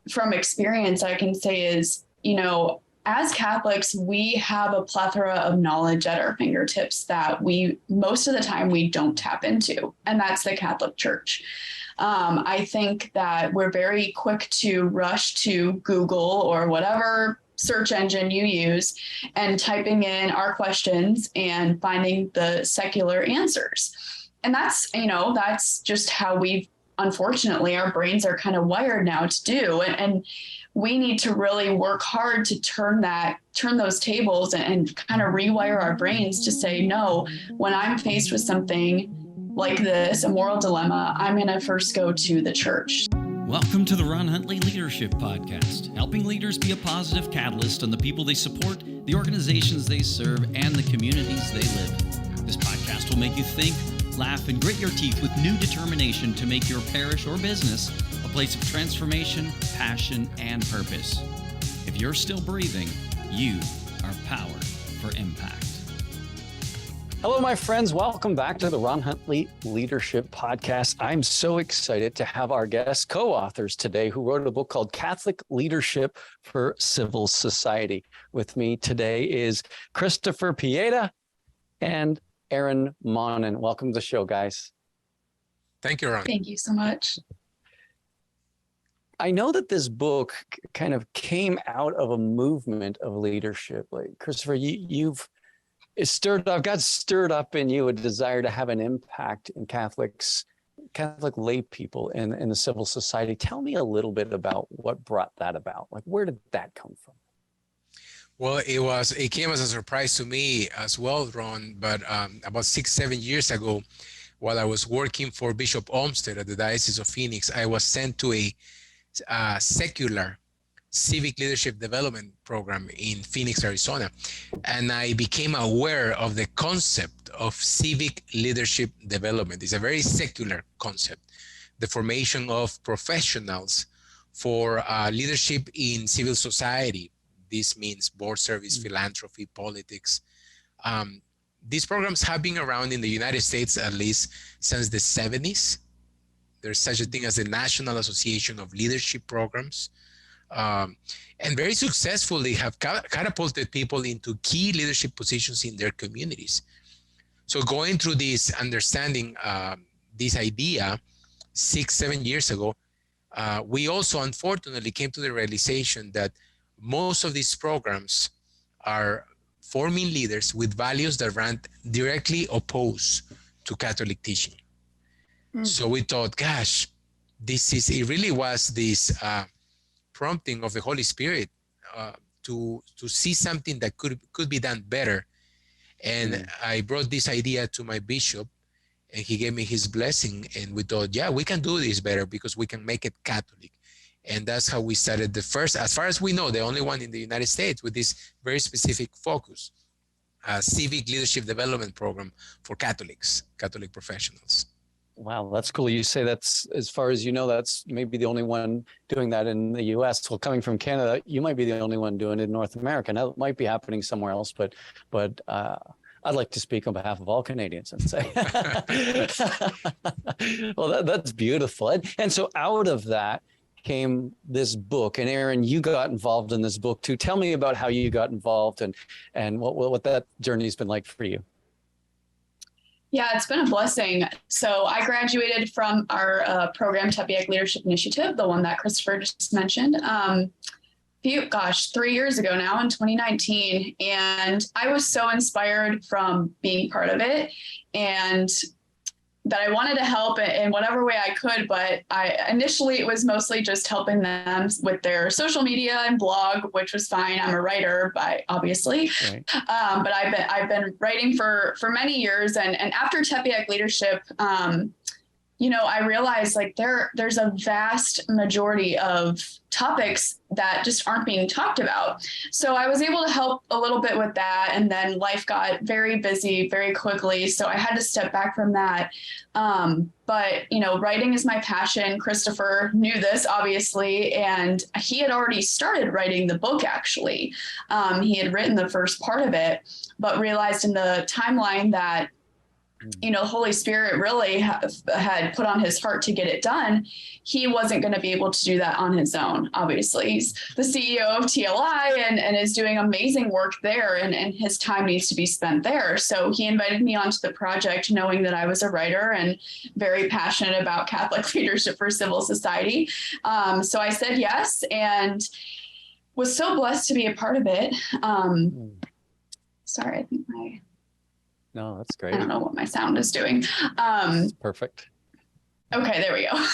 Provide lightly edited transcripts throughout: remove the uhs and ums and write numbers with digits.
from experience I can say is, as Catholics, we have a plethora of knowledge at our fingertips that most of the time we don't tap into, and that's the Catholic Church. I think that we're very quick to rush to Google or whatever search engine you use and typing in our questions and finding the secular answers. And that's just how unfortunately, our brains are kind of wired now to do. And we need to really work hard to turn those tables and kind of rewire our brains to say, no, when I'm faced with something like this, a moral dilemma, I'm going to first go to the church. Welcome to the Ron Huntley Leadership Podcast, helping leaders be a positive catalyst on the people they support, the organizations they serve, and the communities they live. This podcast will make you think, laugh, and grit your teeth with new determination to make your parish or business a place of transformation, passion, and purpose. If you're still breathing, you are powered for impact. Hello, my friends. Welcome back to the Ron Huntley Leadership Podcast. I'm so excited to have our guest co-authors today who wrote a book called Catholic Leadership for Civil Society. With me today is Cristofer Pereyra and Erin Monnin. Welcome to the show, guys. Thank you, Ron. Thank you so much. I know that this book kind of came out of a movement of leadership. Like, Cristofer, got stirred up in you a desire to have an impact in Catholic lay people in the civil society. Tell me a little bit about what brought that about. Like, where did that come from? Well, it came as a surprise to me as well, Ron, but about 6-7 years ago, while I was working for Bishop Olmsted at the Diocese of Phoenix, I was sent to a secular civic leadership development program in Phoenix, Arizona. And I became aware of the concept of civic leadership development. It's a very secular concept, the formation of professionals for leadership in civil society. This means board service, philanthropy, politics. These programs have been around in the United States at least since the 70s. There's such a thing as the National Association of Leadership Programs. And very successfully have catapulted people into key leadership positions in their communities. So going through this understanding, this idea 6-7 years ago, we also unfortunately came to the realization that most of these programs are forming leaders with values that ran directly opposed to Catholic teaching. So we thought, gosh, it really was this prompting of the Holy Spirit to see something that could be done better. And I brought this idea to my bishop, and he gave me his blessing. And we thought, yeah, we can do this better because we can make it Catholic. And that's how we started the first, as far as we know, the only one in the United States with this very specific focus, civic leadership development program for Catholics, Catholic professionals. Wow, that's cool. You say that's, as far as you know, that's maybe the only one doing that in the U.S. Well, coming from Canada, you might be the only one doing it in North America. Now, it might be happening somewhere else, but I'd like to speak on behalf of all Canadians and say, well, that's beautiful. And so out of that came this book. And Erin, you got involved in this book too. Tell me about how you got involved and what that journey's been like for you. Yeah, it's been a blessing. So I graduated from our program, Tepeyac Leadership Initiative, the one that Cristofer just mentioned, 3 years ago now in 2019. And I was so inspired from being part of it and that I wanted to help in whatever way I could. But initially it was mostly just helping them with their social media and blog, which was fine. I'm a writer, obviously. Right. But I've been writing for many years. And after Tepeyac Leadership, I realized like there's a vast majority of topics that just aren't being talked about. So I was able to help a little bit with that. And then life got very busy very quickly. So I had to step back from that. But writing is my passion. Cristofer knew this, obviously, and he had already started writing the book, actually. He had written the first part of it, but realized in the timeline that the Holy Spirit really had put on his heart to get it done, he wasn't going to be able to do that on his own. Obviously, he's the CEO of TLI and is doing amazing work there, and his time needs to be spent there. So he invited me onto the project, knowing that I was a writer and very passionate about Catholic leadership for civil society. So I said yes, and was so blessed to be a part of it. Sorry, I think No, that's great. I don't know what my sound is doing. Perfect. Okay, there we go.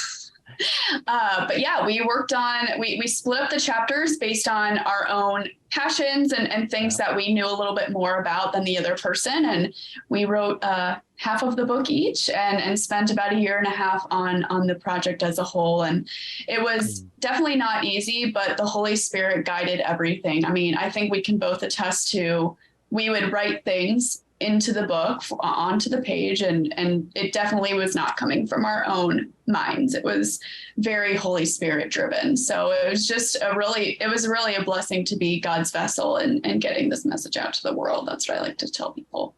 But yeah, we worked on, we split up the chapters based on our own passions and things that we knew a little bit more about than the other person. And we wrote half of the book each and spent about 1.5 years on the project as a whole. And it was definitely not easy, but the Holy Spirit guided everything. I mean, I think we can both attest to, we would write things into the book onto the page, and it definitely was not coming from our own minds. It was very Holy Spirit driven. So it was just really a blessing to be God's vessel and getting this message out to the world. That's what I like to tell people.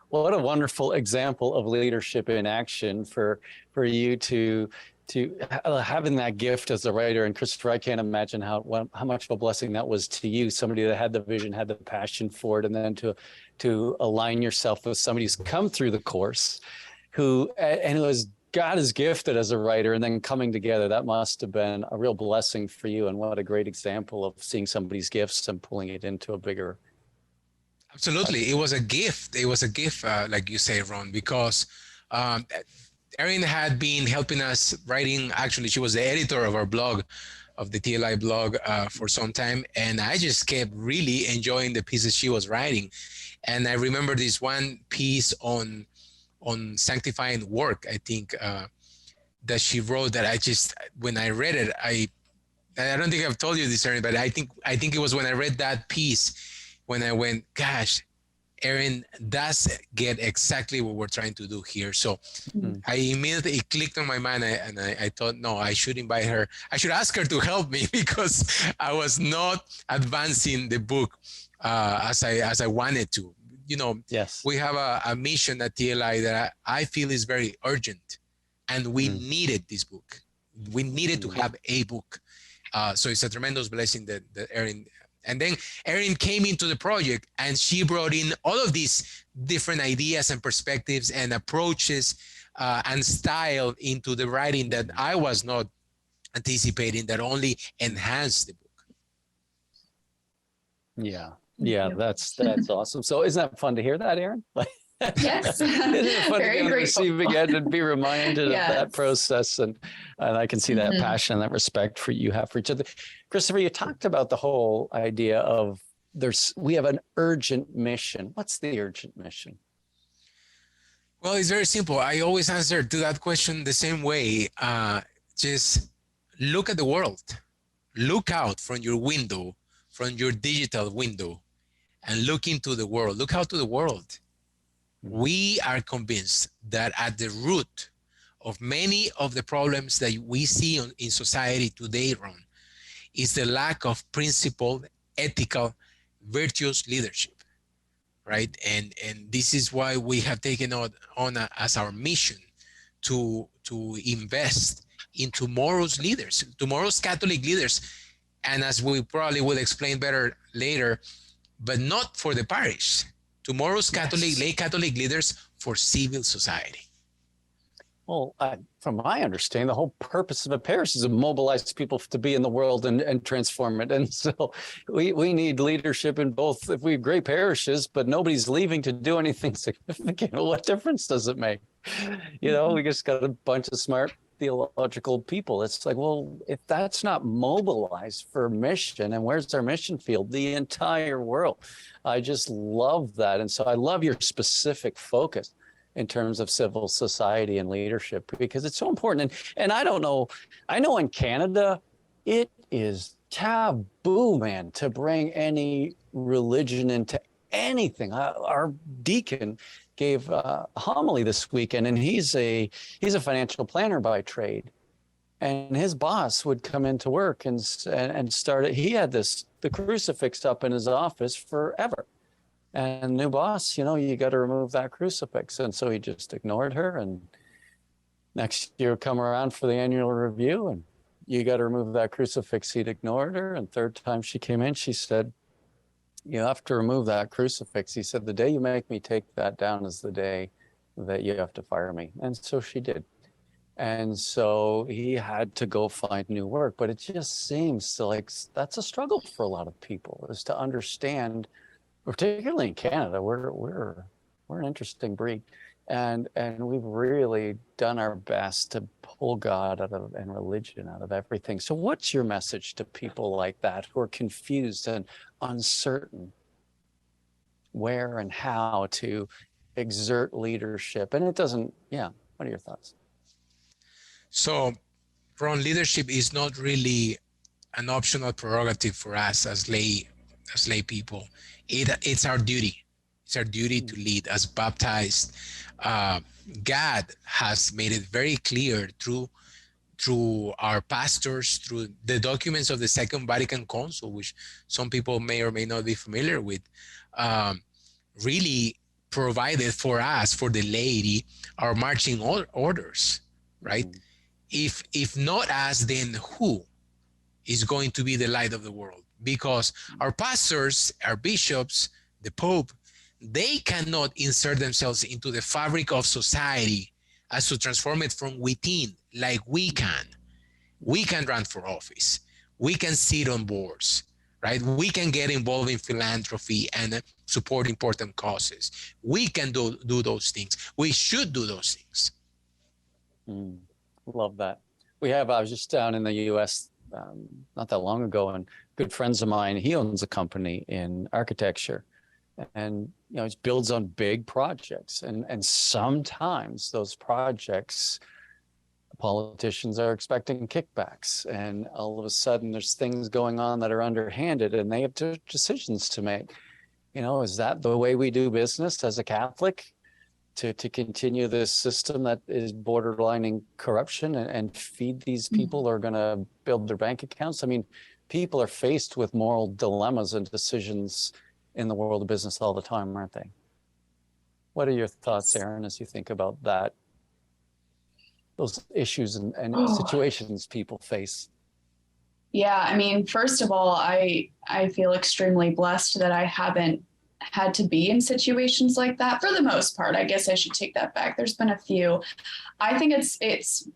Well, what a wonderful example of leadership in action for you to having that gift as a writer. And Cristofer, I can't imagine how much of a blessing that was to you, somebody that had the vision, had the passion for it, and then to align yourself with somebody who's come through the course, who has God is gifted as a writer, and then coming together. That must have been a real blessing for you, and what a great example of seeing somebody's gifts and pulling it into a bigger. Absolutely, it was a gift. It was a gift, like you say, Ron, because Erin had been helping us writing. Actually, she was the editor of our blog, of the TLI blog, for some time. And I just kept really enjoying the pieces she was writing. And I remember this one piece on sanctifying work, I think, that she wrote, that when I read it, I don't think I've told you this, Erin, but I think it was when I read that piece, when I went, gosh, Erin does get exactly what we're trying to do here. So I immediately, it clicked on my mind, and I thought, no, I should invite her. I should ask her to help me, because I was not advancing the book as I wanted to. Yes, we have a mission at TLI that I feel is very urgent, and we needed this book. We needed to have a book. So it's a tremendous blessing that Erin. And then Erin came into the project, and she brought in all of these different ideas and perspectives and approaches and style into the writing that I was not anticipating, that only enhanced the book. Yeah, that's awesome. So isn't that fun to hear that, Erin? Yes. Isn't it fun Very to be on the grateful. receiving end and be reminded of that process? And I can see that passion and that respect you have for each other. Cristofer, you talked about the whole idea of we have an urgent mission. What's the urgent mission? Well, it's very simple. I always answer to that question the same way. Just look at the world. Look out from your window, from your digital window, and look into the world. Look out to the world. We are convinced that at the root of many of the problems that we see in society today, Ron, is the lack of principled, ethical, virtuous leadership, right? And this is why we have taken on as our mission to invest in tomorrow's leaders, tomorrow's Catholic leaders. And as we probably will explain better later, but not for the parish. Tomorrow's lay Catholic leaders for civil society. Well, from my understanding, the whole purpose of a parish is to mobilize people to be in the world and transform it. And so we need leadership in both. If we have great parishes, but nobody's leaving to do anything significant, well, what difference does it make? We just got a bunch of smart theological people. It's like, well, if that's not mobilized for mission, and where's our mission field? The entire world. I just love that. And so I love your specific focus in terms of civil society and leadership, because it's so important. And I don't know, I know in Canada, it is taboo, man, to bring any religion into anything. Our deacon gave a homily this weekend, and he's a financial planner by trade. And his boss would come into work and start it. He had the crucifix up in his office forever. And new boss, you got to remove that crucifix. And so he just ignored her. And next year come around for the annual review, and you got to remove that crucifix. He'd ignored her. And third time she came in, she said, you have to remove that crucifix. He said, the day you make me take that down is the day that you have to fire me. And so she did. And so he had to go find new work. But it just seems like that's a struggle for a lot of people, is to understand, particularly in Canada, we're an interesting breed. And we've really done our best to pull God out of, and religion out of everything. So what's your message to people like that who are confused and uncertain where and how to exert leadership? And it doesn't, what are your thoughts? So, Ron, leadership is not really an optional prerogative for us as lay people. It's our duty. It's our duty to lead. As baptized, God has made it very clear through our pastors, through the documents of the Second Vatican Council, which some people may or may not be familiar with, really provided for us, for the laity, our marching orders, right? If not us, then who is going to be the light of the world? Because our pastors, our bishops, the Pope, they cannot insert themselves into the fabric of society as to transform it from within, like we can. We can run for office. We can sit on boards, right? We can get involved in philanthropy and support important causes. We can do those things. We should do those things. Love that. I was just down in the US not that long ago, and good friends of mine, he owns a company in architecture, and it builds on big projects, and sometimes those projects, politicians are expecting kickbacks, and all of a sudden there's things going on that are underhanded, and they have decisions to make. Is that the way we do business as a Catholic? To continue this system that is borderlining corruption and feed these people who are going to build their bank accounts? I mean, people are faced with moral dilemmas and decisions in the world of business all the time, aren't they? What are your thoughts, Erin, as you think about that, those issues and situations people face? Yeah, I mean, first of all, I feel extremely blessed that I haven't had to be in situations like that for the most part. I guess I should take that back. There's been a few. I think it's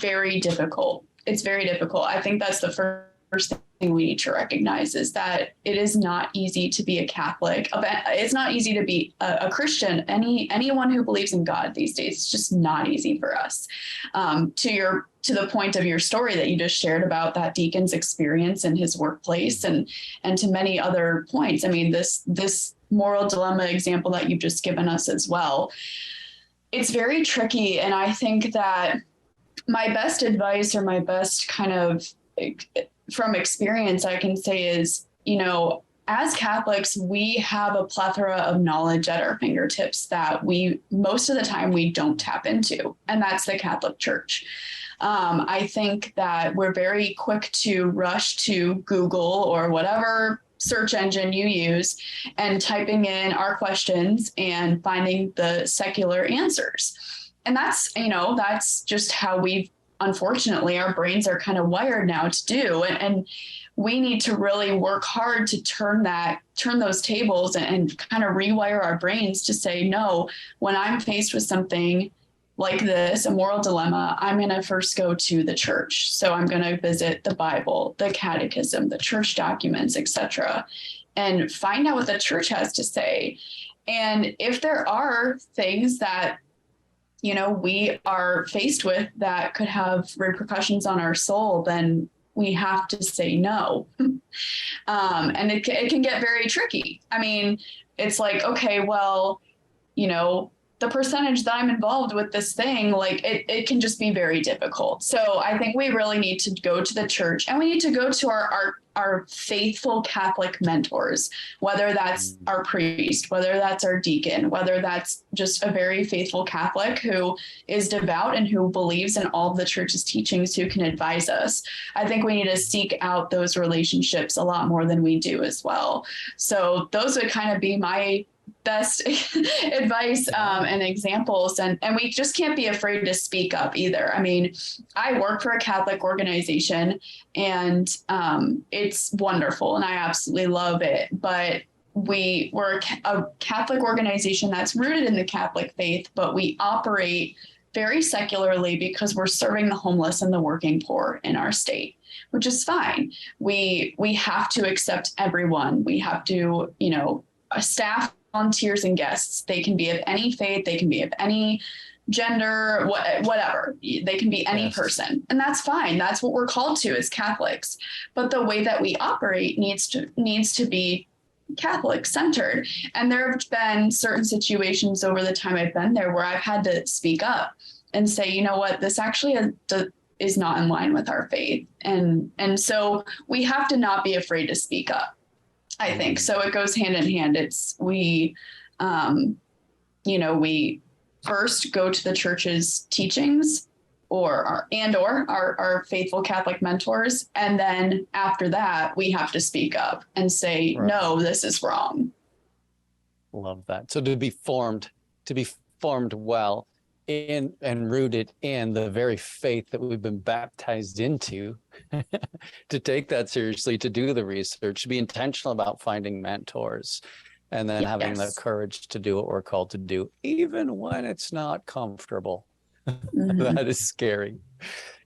very difficult. It's very difficult. I think that's the first thing we need to recognize, is that it is not easy to be a Catholic. It's not easy to be a Christian. Anyone who believes in God these days, it's just not easy for us. To the point of your story that you just shared about that deacon's experience in his workplace, and to many other points. I mean, this moral dilemma example that you've just given us as well, it's very tricky. And I think that my best advice, or my best kind of from experience, I can say is, as Catholics, we have a plethora of knowledge at our fingertips that most of the time we don't tap into, and that's the Catholic Church. I think that we're very quick to rush to Google or whatever search engine you use and typing in our questions and finding the secular answers. And that's just how unfortunately, our brains are kind of wired now to do. And we need to really work hard to turn those tables and kind of rewire our brains to say, no, when I'm faced with something like this, a moral dilemma, I'm going to first go to the church. So I'm going to visit the Bible, the catechism, the church documents, etc., and find out what the church has to say. And if there are things that, we are faced with that could have repercussions on our soul, then we have to say no. And it can get very tricky. I mean, it's like, okay, well, the percentage that I'm involved with this thing, like it can just be very difficult. So I think we really need to go to the church, and we need to go to our faithful Catholic mentors, whether that's our priest, whether that's our deacon, whether that's just a very faithful Catholic who is devout and who believes in all of the church's teachings, who can advise us. I think we need to seek out those relationships a lot more than we do as well. So those would kind of be my best advice and examples. And we just can't be afraid to speak up either. I mean, I work for a Catholic organization, and it's wonderful and I absolutely love it. But we're a Catholic organization that's rooted in the Catholic faith, but we operate very secularly because we're serving the homeless and the working poor in our state, which is fine. We have to accept everyone. We have to, staff, volunteers, and guests. They can be of any faith. They can be of any gender, whatever. They can be any person, and that's fine. That's what we're called to as Catholics. But the way that we operate needs to be Catholic centered. And there have been certain situations over the time I've been there where I've had to speak up and say, you know what, this actually is not in line with our faith. And so we have to not be afraid to speak up, I think. So it goes hand in hand. We first go to the church's teachings or our faithful Catholic mentors. And then after that, we have to speak up and say, no, this is wrong. Love that. So to be formed well in and rooted in the very faith that we've been baptized into, to take that seriously, to do the research, to be intentional about finding mentors, and then having the courage to do what we're called to do, even when it's not comfortable. That is scary.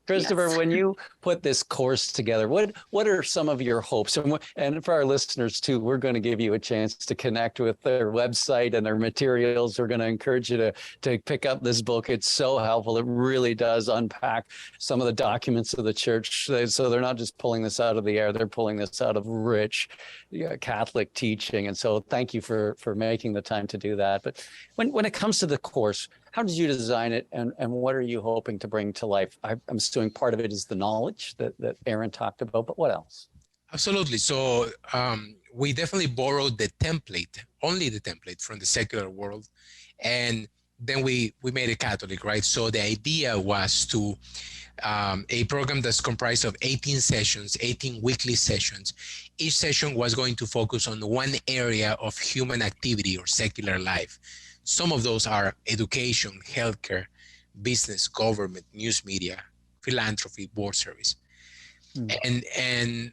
Christofer, when you put this course together, what are some of your hopes? And for our listeners too, we're going to give you a chance to connect with their website and their materials. We're going to encourage you to pick up this book. It's so helpful. It really does unpack some of the documents of the church. So they're not just pulling this out of the air, they're pulling this out of rich Catholic teaching. And so thank you for making the time to do that. But when it comes to the course, how did you design it, and what are you hoping to bring to life? I'm assuming part of it is the knowledge that Erin talked about, but what else? Absolutely. So we definitely borrowed the template, only the template from the secular world, and then we made it Catholic, right? So the idea was to a program that's comprised of 18 sessions, 18 weekly sessions. Each session was going to focus on one area of human activity or secular life. Some of those are education, healthcare, business, government, news media, philanthropy, board service. And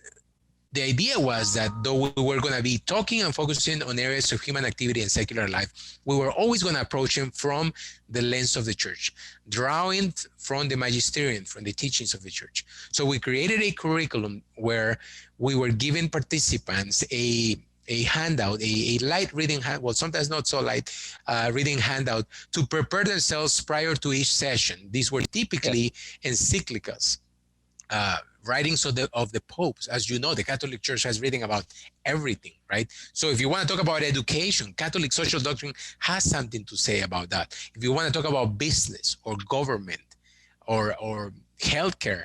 the idea was that though we were going to be talking and focusing on areas of human activity and secular life, we were always going to approach them from the lens of the church, drawing from the magisterium, from the teachings of the church. So we created a curriculum where we were giving participants a handout, a light reading, well, sometimes not so light, reading handout to prepare themselves prior to each session. These were typically encyclicals, writings of the popes. As you know, the Catholic Church has reading about everything, right? So if you want to talk about education, Catholic social doctrine has something to say about that. If you want to talk about business or government or healthcare,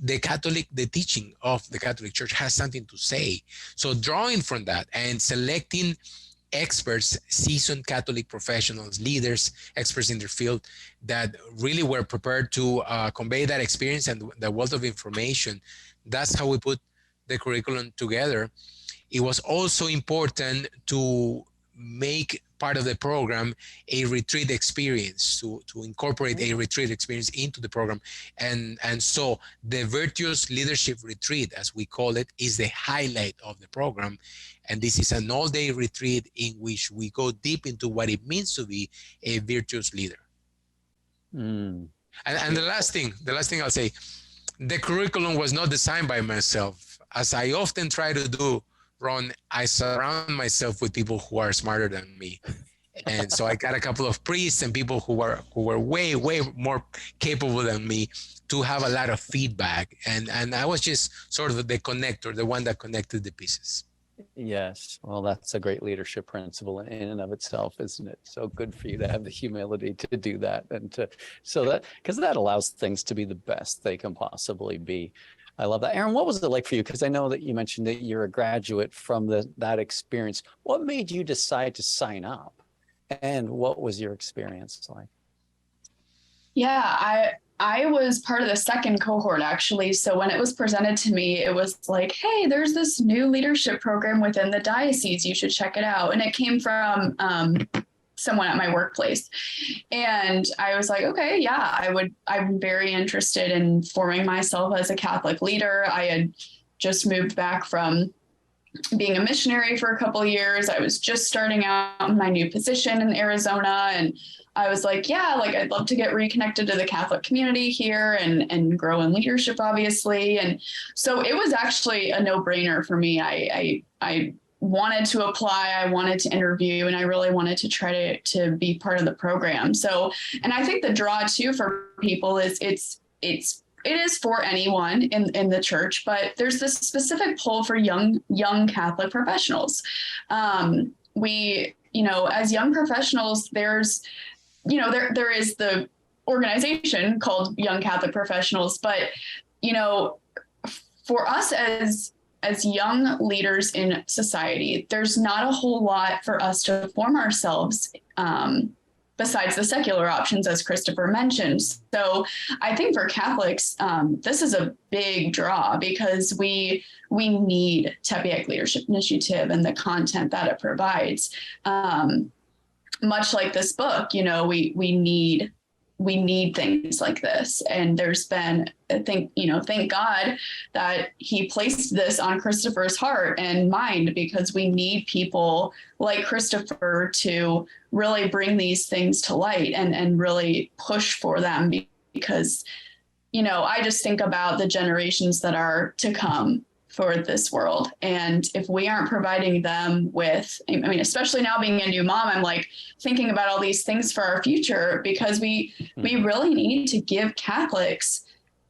the teaching of the Catholic Church has something to say. So drawing from that and selecting experts, seasoned Catholic professionals, leaders, experts in their field that really were prepared to convey that experience and the wealth of information. That's how we put the curriculum together. It was also important to make part of the program a retreat experience, to incorporate a retreat experience into the program. And so the Virtuous Leadership Retreat, as we call it, is the highlight of the program. And this is an all-day retreat in which we go deep into what it means to be a virtuous leader. And the last thing I'll say, the curriculum was not designed by myself. As I often try to do, Ron, I surround myself with people who are smarter than me. And so I got a couple of priests and people who were way, way more capable than me to have a lot of feedback. And I was just sort of the connector, the one that connected the pieces. Yes. Well, that's a great leadership principle in and of itself, isn't it? So good for you to have the humility to do that, and because that allows things to be the best they can possibly be. I love that. Erin, what was it like for you? Because I know that you mentioned that you're a graduate from that experience. What made you decide to sign up? And what was your experience like? Yeah, I was part of the second cohort, actually. So when it was presented to me, it was like, hey, there's this new leadership program within the diocese. You should check it out. And it came from someone at my workplace. And I was like, okay, yeah, I'm very interested in forming myself as a Catholic leader. I had just moved back from being a missionary for a couple of years. I was just starting out in my new position in Arizona. And I was like, yeah, like I'd love to get reconnected to the Catholic community here and grow in leadership, obviously. And so it was actually a no-brainer for me. I wanted to apply, I wanted to interview, and I really wanted to try to be part of the program. So, and I think the draw too for people is it is for anyone in the church, but there's this specific pull for young Catholic professionals. We, as young professionals, there's, there is the organization called Young Catholic Professionals, but, for us as young leaders in society, there's not a whole lot for us to form ourselves besides the secular options, as Cristofer mentioned. So I think for Catholics, this is a big draw because we need Tepeyac Leadership Initiative and the content that it provides. Much like this book, we need things like this. And there's been, thank God that he placed this on Cristofer's heart and mind, because we need people like Cristofer to really bring these things to light and really push for them, because, I just think about the generations that are to come for this world. And if we aren't providing them with, especially now being a new mom, I'm like thinking about all these things for our future, because we really need to give Catholics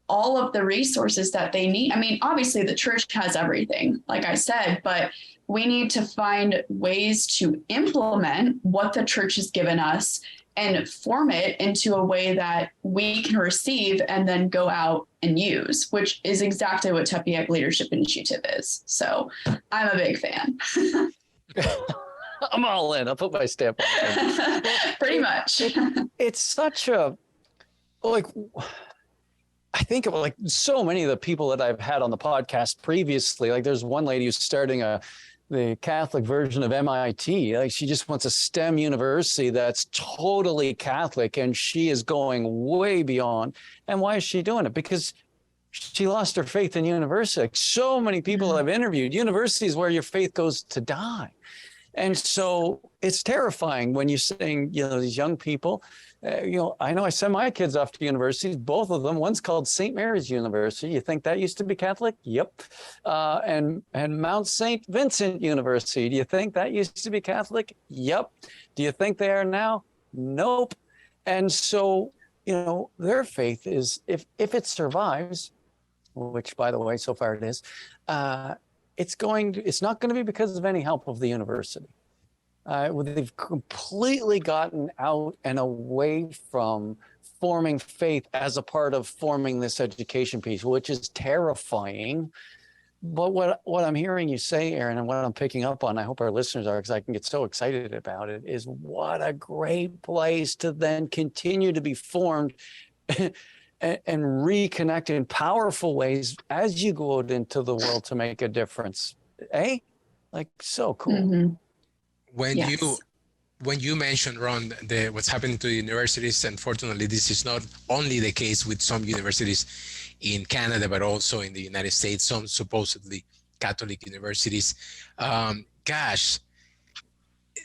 all of the resources that they need. Obviously the church has everything, like I said, but we need to find ways to implement what the church has given us and form it into a way that we can receive and then go out and use, which is exactly what Tepeyac Leadership Initiative is. So I'm a big fan. I'm all in. I'll put my stamp on it. Pretty much. It's such a, I think of so many of the people that I've had on the podcast previously. Like there's one lady who's starting the Catholic version of MIT. Like she just wants a STEM university that's totally Catholic, and she is going way beyond. And why is she doing it? Because she lost her faith in university. Like so many people I've interviewed, university is where your faith goes to die. And so it's terrifying when you're saying, these young people, I know I send my kids off to universities, both of them. One's called St. Mary's University. You think that used to be Catholic? Yep. And Mount St. Vincent University. Do you think that used to be Catholic? Yep. Do you think they are now? Nope. And so, their faith is, if it survives, which by the way, so far it is, it's not going to be because of any help of the university. They've completely gotten out and away from forming faith as a part of forming this education piece, which is terrifying. But what I'm hearing you say, Erin, and what I'm picking up on, I hope our listeners are, because I can get so excited about it, is what a great place to then continue to be formed and reconnect in powerful ways as you go out into the world to make a difference. So cool. Mm-hmm. When you mentioned, Ron, what's happening to the universities, unfortunately, this is not only the case with some universities in Canada, but also in the United States, some supposedly Catholic universities.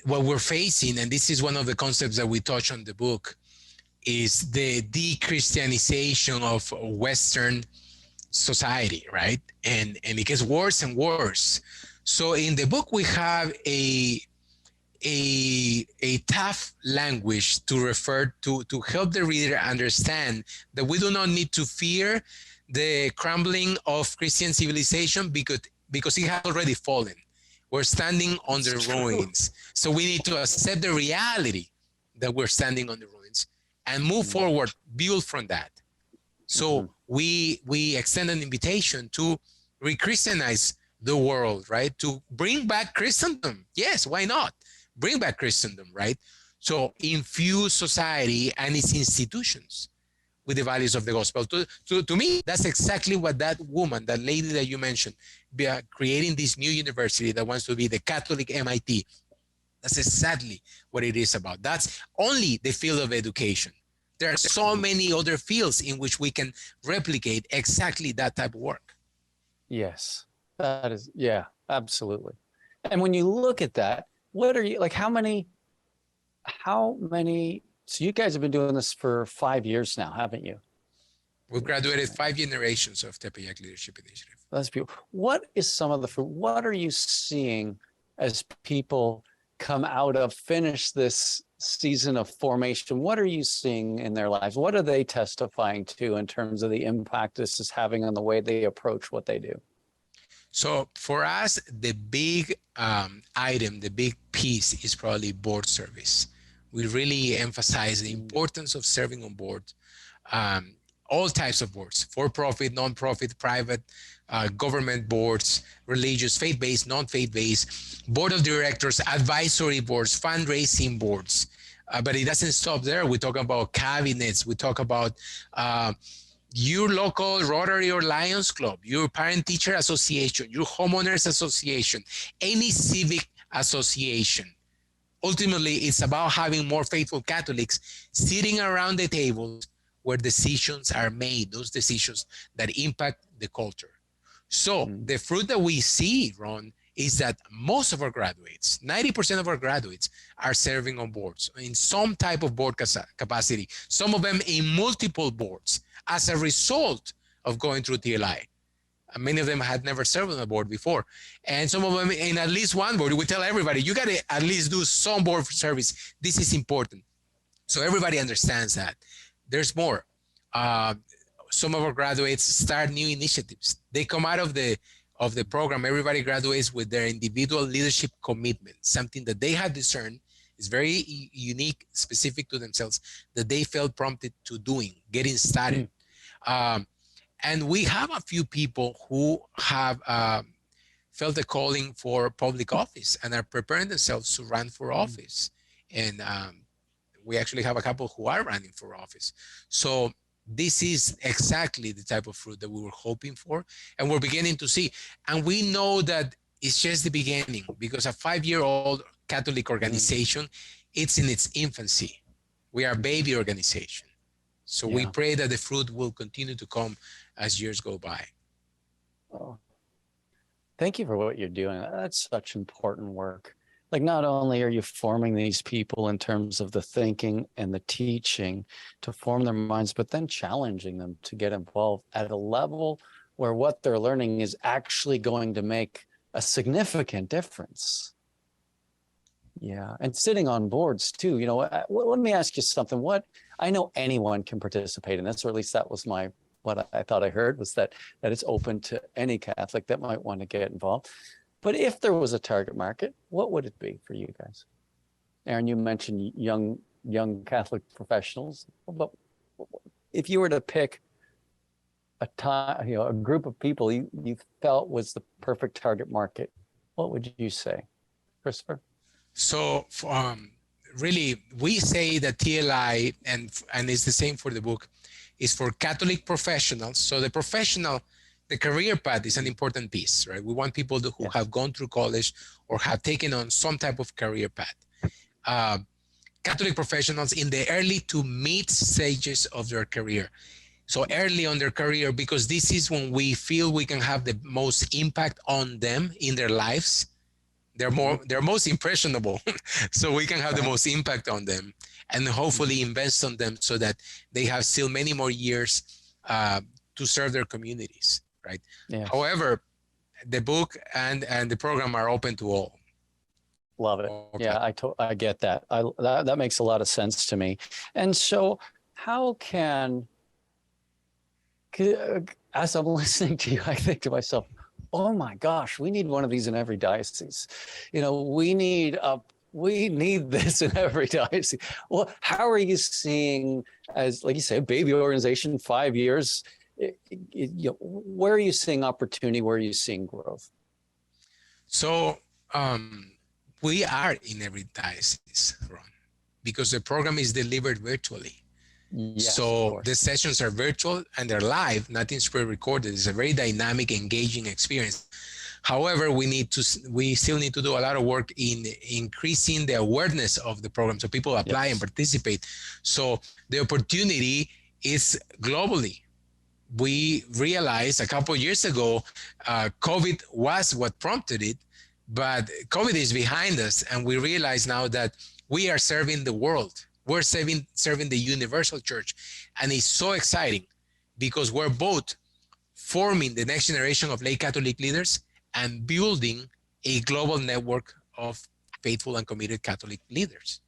What we're facing, and this is one of the concepts that we touch on the book, is the de-Christianization of Western society, right? And it gets worse and worse. So in the book, we have a tough language to refer to help the reader understand that we do not need to fear the crumbling of Christian civilization because it has already fallen. We're standing on the ruins. So we need to accept the reality that we're standing on the ruins and move forward, build from that. So we extend an invitation to re-Christianize the world, right? To bring back Christendom. Yes, why not? Bring back Christendom, right? So infuse society and its institutions with the values of the gospel. To me, that's exactly what that woman, that lady that you mentioned, creating this new university that wants to be the Catholic MIT. That's exactly what it is about. That's only the field of education. There are so many other fields in which we can replicate exactly that type of work. Yes, that is, yeah, absolutely. And when you look at that, what are you like? How many? So you guys have been doing this for 5 years now, haven't you? We've graduated 5 generations of Tepeyac Leadership Initiative. That's beautiful. What is some of the fruit? What are you seeing as people come out of, finish this season of formation? What are you seeing in their lives? What are they testifying to in terms of the impact this is having on the way they approach what they do? So for us, the big item, the big piece is probably board service. We really emphasize the importance of serving on board, all types of boards, for-profit, non-profit, private, government boards, religious, faith-based, non-faith-based, board of directors, advisory boards, fundraising boards. But it doesn't stop there. We talk about cabinets. We talk about your local Rotary or Lions Club, your parent-teacher association, your homeowners association, any civic association. Ultimately, it's about having more faithful Catholics sitting around the tables where decisions are made, those decisions that impact the culture. So the fruit that we see, Ron, is that most of our graduates, 90% of our graduates, are serving on boards in some type of board capacity, some of them in multiple boards as a result of going through TLI. Many of them had never served on a board before. And some of them in at least one board. We tell everybody, you got to at least do some board service. This is important. So everybody understands that. There's more. Some of our graduates start new initiatives. They come out of the program. Everybody graduates with their individual leadership commitment, something that they have discerned is very unique, specific to themselves, that they felt prompted to doing, getting started. And we have a few people who have felt a calling for public office and are preparing themselves to run for office. And we actually have a couple who are running for office. So this is exactly the type of fruit that we were hoping for, and we're beginning to see. And we know that it's just the beginning, because a 5-year-old Catholic organization, it's in its infancy. We are a baby organization. So we pray that the fruit will continue to come as years go by. Oh, thank you for what you're doing. That's such important work. Like, not only are you forming these people in terms of the thinking and the teaching to form their minds, but then challenging them to get involved at a level where what they're learning is actually going to make a significant difference. Yeah, and sitting on boards too. You know, let me ask you something. I know anyone can participate in this, or at least that was what I thought I heard, was that it's open to any Catholic that might want to get involved. But if there was a target market, what would it be for you guys? Erin, you mentioned young Catholic professionals, but if you were to pick a group of people you felt was the perfect target market, what would you say, Christopher? So really, we say that TLI, and it's the same for the book, is for Catholic professionals. So the career path is an important piece, right? We want people who have gone through college or have taken on some type of career path. Catholic professionals in the early to mid stages of their career. So early on their career, because this is when we feel we can have the most impact on them in their lives. They're most impressionable. So we can have the most impact on them and hopefully invest on them so that they have still many more years to serve their communities, right? Yes. However, the book and the program are open to all. Love it. Okay. Yeah, I get that. That makes a lot of sense to me. And so how as I'm listening to you, I think to myself, oh my gosh, we need one of these in every diocese. You know, we need this in every diocese. Well, how are you seeing, as like you say, a baby organization, 5 years, where are you seeing opportunity? Where are you seeing growth? So we are in every diocese, Ron, because the program is delivered virtually. Yes, of So course. the sessions are virtual and they're live, nothing's pre-recorded. It's a very dynamic, engaging experience. However, we still need to do a lot of work in increasing the awareness of the program so people apply and participate. So the opportunity is globally. We realized a couple of years ago, COVID was what prompted it, but COVID is behind us, and we realize now that we are serving the world. We're serving the universal church, and it's so exciting because we're both forming the next generation of lay Catholic leaders and building a global network of faithful and committed Catholic leaders.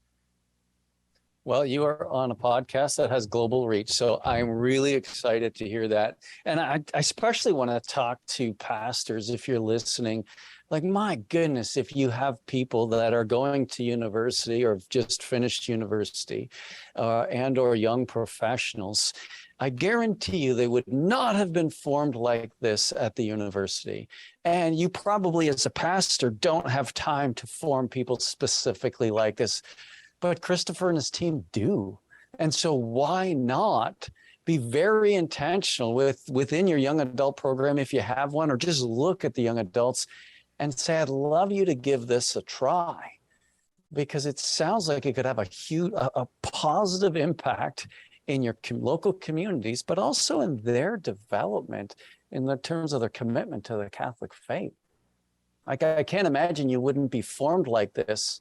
Well, you are on a podcast that has global reach, so I'm really excited to hear that. And I especially want to talk to pastors if you're listening. Like, my goodness, if you have people that are going to university or have just finished university and or young professionals, I guarantee you they would not have been formed like this at the university. And you probably, as a pastor, don't have time to form people specifically like this. But Cristofer and his team do. And so why not be very intentional within your young adult program, if you have one, or just look at the young adults and say, I'd love you to give this a try, because it sounds like it could have a positive impact in your local communities, but also in their development in the terms of their commitment to the Catholic faith. Like, I can't imagine you wouldn't be formed like this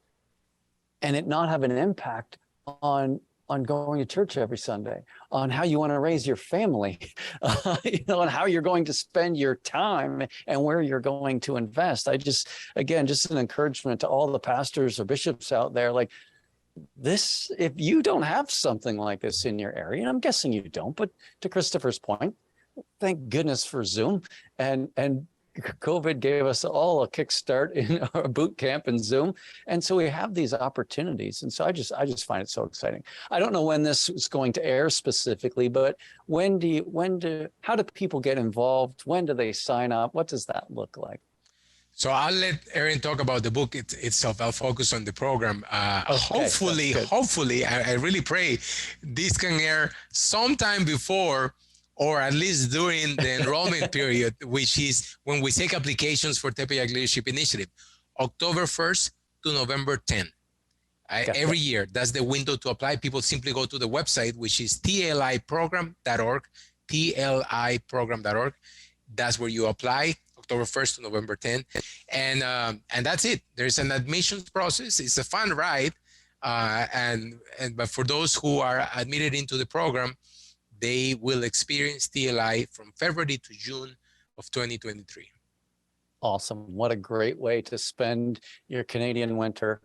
and it not have an impact on going to church every Sunday, on how you want to raise your family, and how you're going to spend your time and where you're going to invest. just an encouragement to all the pastors or bishops out there, like this, if you don't have something like this in your area, and I'm guessing you don't, but to Cristofer's point, thank goodness for Zoom, and COVID gave us all a kickstart in our boot camp and Zoom. And so we have these opportunities. And so I just find it so exciting. I don't know when this is going to air specifically, but how do people get involved? When do they sign up? What does that look like? So I'll let Erin talk about the book itself. I'll focus on the program. Hopefully, I really pray this can air sometime before, or at least during the enrollment period, which is when we take applications for Tepeyac Leadership Initiative, October 1st to November 10th. Every year, that's the window to apply. People simply go to the website, which is tliprogram.org, tliprogram.org. That's where you apply, October 1st to November 10th. And that's it. There's an admissions process. It's a fun ride. But for those who are admitted into the program, they will experience TLI from February to June of 2023. Awesome. What a great way to spend your Canadian winter.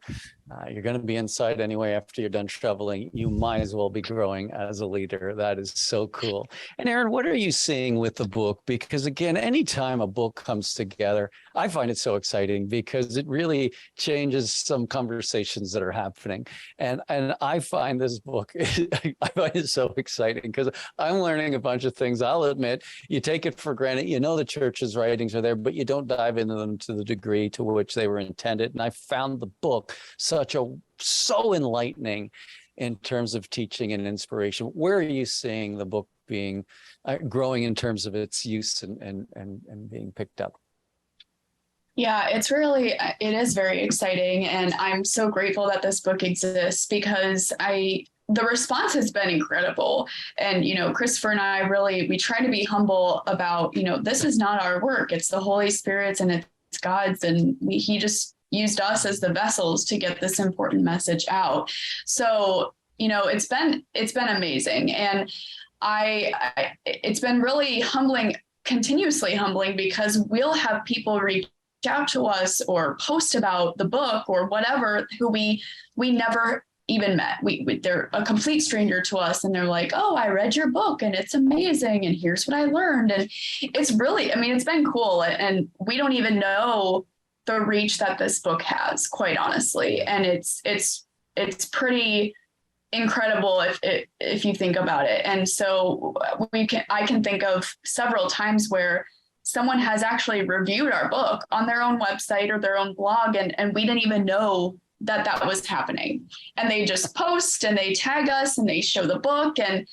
You're going to be inside anyway after you're done shoveling. You might as well be growing as a leader. That is so cool. And Erin, what are you seeing with the book? Because again, anytime a book comes together, I find it so exciting because it really changes some conversations that are happening. And I find this book, I find it so exciting because I'm learning a bunch of things. I'll admit, you take it for granted. You know the church's writings are there, but you don't dive into them to the degree to which they were intended. And I found the book so enlightening in terms of teaching and inspiration. Where are you seeing the book being growing in terms of its use and being picked up? Yeah, it is very exciting. And I'm so grateful that this book exists because the response has been incredible. And, Cristofer and I we try to be humble about, this is not our work. It's the Holy Spirit's and it's God's. And he just used us as the vessels to get this important message out. So, it's been amazing. And it's been really humbling, continuously humbling, because we'll have people reach out to us or post about the book or whatever who we never even met. They're a complete stranger to us, and they're like, oh, I read your book and it's amazing and here's what I learned. And it's really, it's been cool, and we don't even know the reach that this book has, quite honestly. And it's pretty incredible if you think about it. And so I can think of several times where someone has actually reviewed our book on their own website or their own blog, and we didn't even know that was happening. And they just post and they tag us and they show the book, and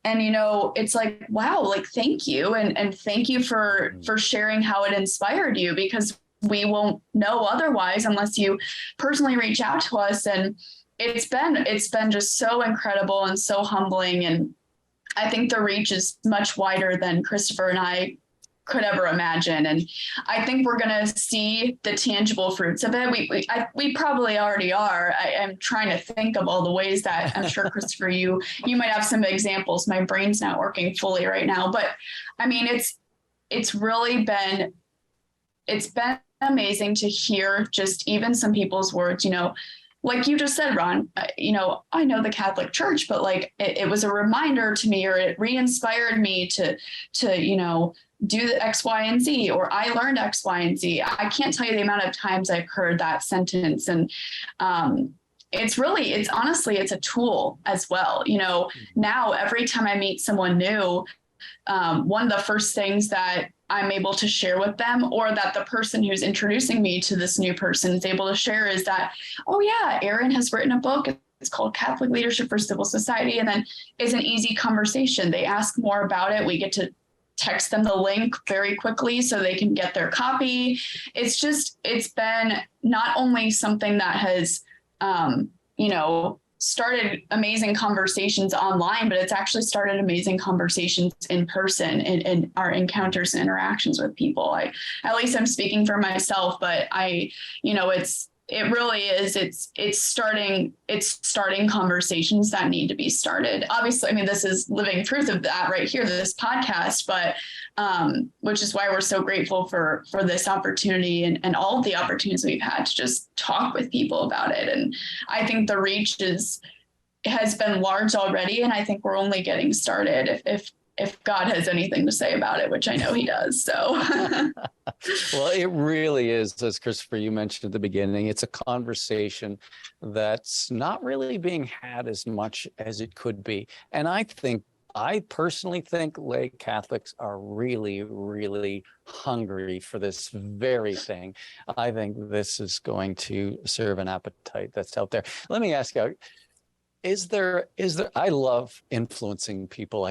it's like, wow, like, thank you. And thank you for sharing how it inspired you, because we won't know otherwise unless you personally reach out to us. And it's been just so incredible and so humbling. And I think the reach is much wider than Cristofer and I could ever imagine. And I think we're going to see the tangible fruits of it. We probably already are. I'm trying to think of all the ways that I'm sure, Cristofer, you might have some examples. My brain's not working fully right now, but I mean, it's really been amazing to hear just even some people's words, like you just said, Ron, I know the Catholic Church, but like it was a reminder to me, or it re-inspired me to do the X, Y, and Z, or I learned X, Y, and Z. I can't tell you the amount of times I've heard that sentence. And it's honestly, it's a tool as well. Now every time I meet someone new, one of the first things that I'm able to share with them, or that the person who's introducing me to this new person is able to share, is that, oh yeah, Erin has written a book. It's called Catholic Leadership for Civil Society. And then it's an easy conversation. They ask more about it. We get to text them the link very quickly so they can get their copy. It's been not only something that has, started amazing conversations online, but it's actually started amazing conversations in person in our encounters and interactions with people. At least I'm speaking for myself, but it really is. It's starting conversations that need to be started. Obviously, I mean, this is living proof of that right here, this podcast, but which is why we're so grateful for this opportunity and all of the opportunities we've had to just talk with people about it. And I think the reach has been large already, and I think we're only getting started if God has anything to say about it, which I know he does. So, well, it really is, as Cristofer, you mentioned at the beginning, it's a conversation that's not really being had as much as it could be. And I personally think lay Catholics are really, really hungry for this very thing. I think this is going to serve an appetite that's out there. Let me ask you, is there, I love influencing people.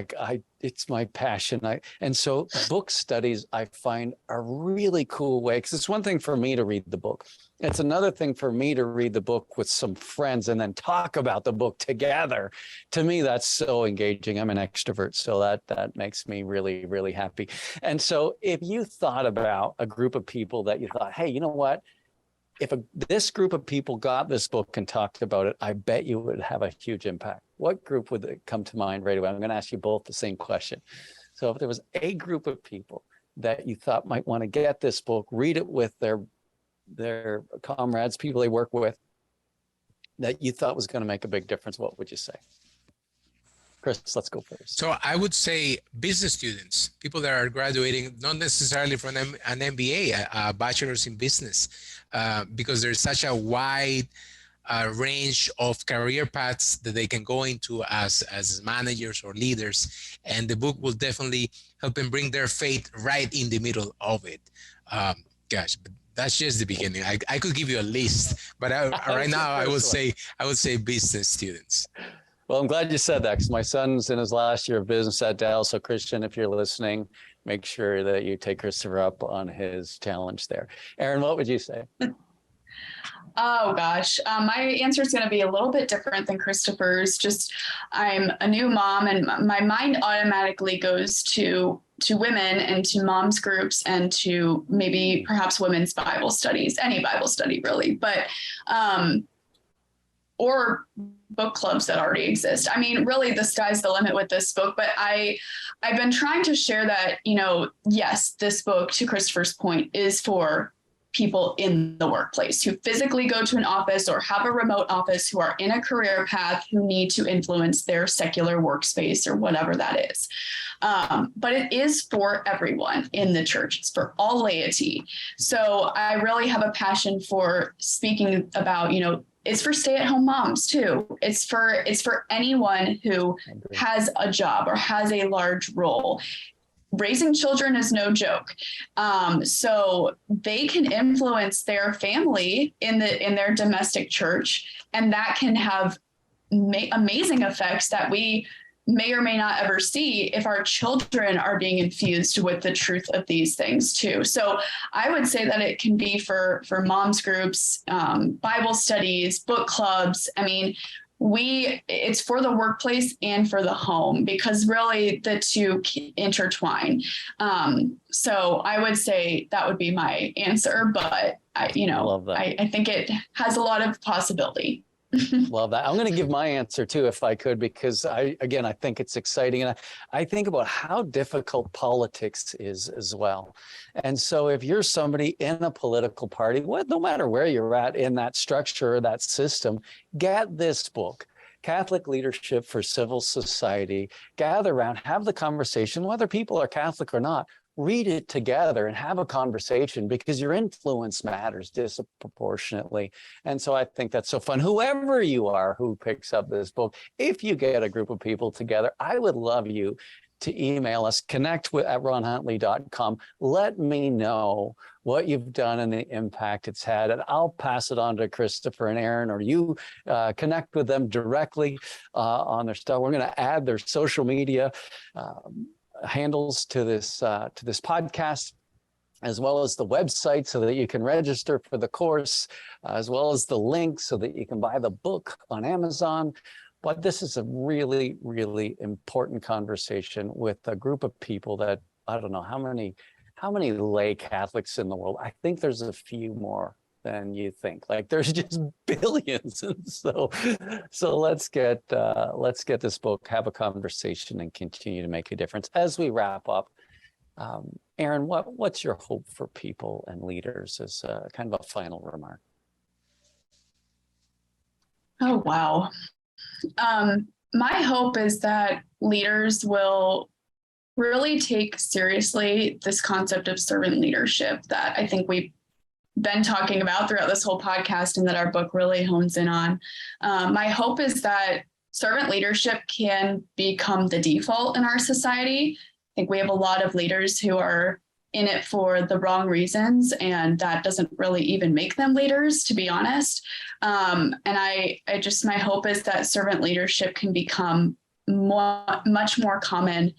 It's my passion. And so book studies I find are really cool way, because it's one thing for me to read the book. It's another thing for me to read the book with some friends and then talk about the book together. To me, that's so engaging. I'm an extrovert, so that makes me really, really happy. And so if you thought about a group of people that you thought, hey, you know what? If this group of people got this book and talked about it, I bet you would have a huge impact. What group would come to mind right away? I'm going to ask you both the same question. So if there was a group of people that you thought might want to get this book, read it with their comrades, people they work with, that you thought was going to make a big difference, what would you say? Chris, let's go first. So I would say business students, people that are graduating, not necessarily from an MBA, a bachelor's in business, because there's such a wide range of career paths that they can go into as managers or leaders. And the book will definitely help them bring their faith right in the middle of it. But that's just the beginning. I could give you a list, but right now I would say business students. Well, I'm glad you said that, because my son's in his last year of business at Dell. So Christian, if you're listening, make sure that you take Cristofer up on his challenge there. Erin, what would you say? Oh gosh, my answer is going to be a little bit different than Cristofer's. Just I'm a new mom, and my mind automatically goes to women and to moms groups and to maybe perhaps women's Bible studies, any Bible study really, but or book clubs that already exist. I mean, really, the sky's the limit with this book, but I've been trying to share that, yes, this book, to Cristofer's point, is for people in the workplace who physically go to an office or have a remote office, who are in a career path, who need to influence their secular workspace or whatever that is. But it is for everyone in the church. It's for all laity. So I really have a passion for speaking about, it's for stay-at-home moms too. It's for anyone who has a job or has a large role. raising children is no joke. So they can influence their family in their domestic church, and that can have amazing effects that we may or may not ever see if our children are being infused with the truth of these things too. So I would say that it can be for moms groups, Bible studies, book clubs. I mean, it's for the workplace and for the home, because really the two intertwine. So I would say that would be my answer, but I think it has a lot of possibility. Love that. I'm going to give my answer too, if I could, because I think it's exciting. And I think about how difficult politics is as well. And so if you're somebody in a political party, no matter where you're at in that structure or that system, get this book, Catholic Leadership for Civil Society. Gather around, have the conversation, whether people are Catholic or not. Read it together and have a conversation, because your influence matters disproportionately. And so I think that's so fun. Whoever you are who picks up this book, if you get a group of people together, I would love you to email us, connect@ronhuntley.com. Let me know what you've done and the impact it's had. And I'll pass it on to Cristofer and Erin, or you connect with them directly on their stuff. We're going to add their social media handles to this podcast, as well as the website, so that you can register for the course, as well as the link so that you can buy the book on Amazon. But this is a really, really important conversation with a group of people that, I don't know how many lay Catholics in the world. I think there's a few more than you think. Like, there's just billions. And so let's get this book, have a conversation, and continue to make a difference. As we wrap up, Erin, what's your hope for people and leaders as kind of a final remark? Oh, wow. My hope is that leaders will really take seriously this concept of servant leadership that I think we've been talking about throughout this whole podcast, and that our book really hones in on. My hope is that servant leadership can become the default in our society. I think we have a lot of leaders who are in it for the wrong reasons, and that doesn't really even make them leaders, to be honest. And my hope is that servant leadership can become much more common,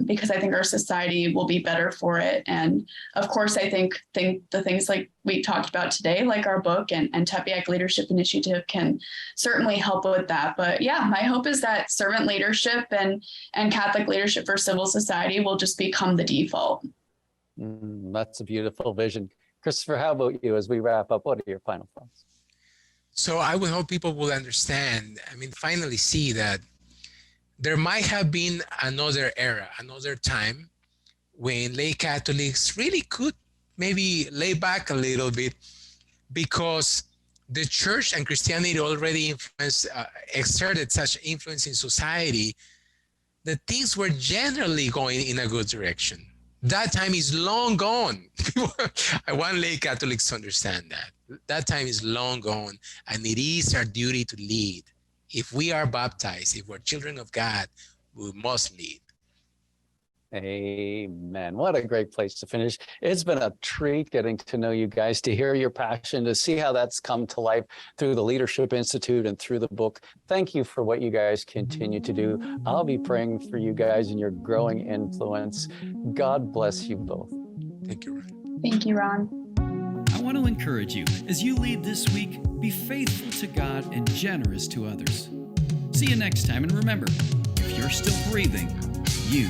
because I think our society will be better for it. And of course, I think the things like we talked about today, like our book and Tepeyac Leadership Initiative, can certainly help with that. But yeah, my hope is that servant leadership and Catholic leadership for civil society will just become the default. That's a beautiful vision. Cristofer, how about you as we wrap up? What are your final thoughts? So I would hope people will understand, finally see that there might have been another era, another time when lay Catholics really could maybe lay back a little bit, because the church and Christianity already exerted such influence in society that things were generally going in a good direction. That time is long gone. I want lay Catholics to understand that. That time is long gone, and it is our duty to lead. If we are baptized, if we're children of God, we must lead. Amen. What a great place to finish. It's been a treat getting to know you guys, to hear your passion, to see how that's come to life through the Leadership Institute and through the book. Thank you for what you guys continue to do. I'll be praying for you guys and your growing influence. God bless you both. Thank you, Ron. Thank you, Ron. I want to encourage you, as you lead this week, be faithful to God and generous to others. See you next time, and remember, if you're still breathing, you